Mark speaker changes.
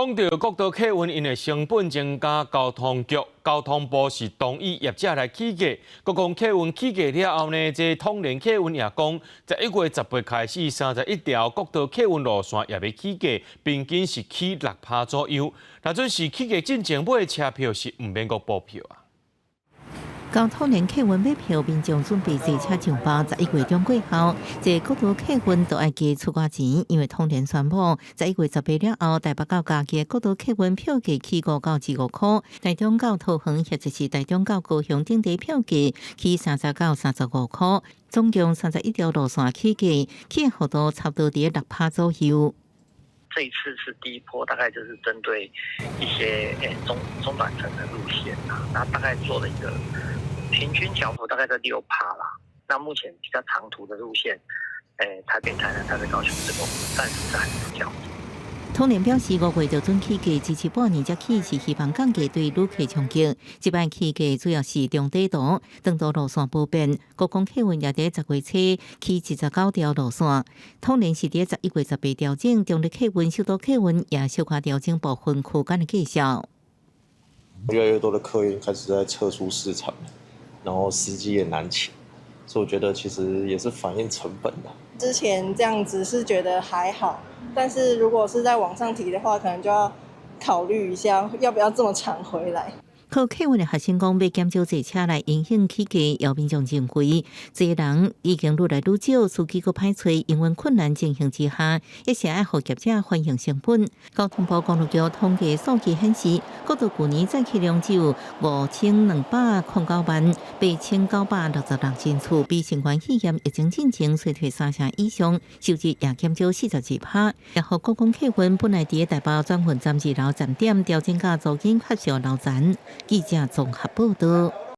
Speaker 1: 讲到国道客运因的成本增加，交通部是同意业者来起价。国讲客运起价了后呢，这通联客运也讲，在1月18开始，31条国道客运路线也要起价，平均是起6%左右。若准是起价进前买的车票是唔免国补票啊。
Speaker 2: 交通联客运买票，民众准备坐车上班。11月中过后，这国道客运都要加出偌钱，因为通联宣布，在1月18了后，台北到嘉义国道客运票价起5到15块，台中到桃园或者是台中到高雄等地票价起30到35块，总共31条路线起价，起的幅度差不多在6%左右。
Speaker 3: 这一次是第一波，大概就是针对一些中短程的路线啊，那大概做了一个平均缴幅大概在6%啦。那目前比较长途的路线，台北、台南、台北、高雄这种暂时还没有缴。
Speaker 2: 通联表示，5月就准起价，支持半年才起，是希望降价对旅客冲击。这摆起价主要是中低途、长途路线不变。国光客运也在10月初起19条路线，通联是在11月18调整，中日客运、首都客运也小可调整部分区间的介绍。
Speaker 4: 越来越多的客运开始在撤出市场，然后司机也难请，所以我觉得其实也是反映成本的。
Speaker 5: 之前这样子是觉得还好，但是如果是在往上提的话，可能就要考虑一下要不要这么长回来。
Speaker 2: 靠客运的学生讲，要减少坐车来影响起价，要民众认为，这些人已经愈来愈少，司机佫歹找，营运困难情形之下，也是爱互业者反映成本。交通部公路局统计数据显示，国道去年载客量只有5209万，8966人次，比新冠肺炎疫情进程衰退3成以上，收入也减少42%。也互国光客运本来伫台北转运站2楼站点调整甲租金发售楼层。记者综合报道。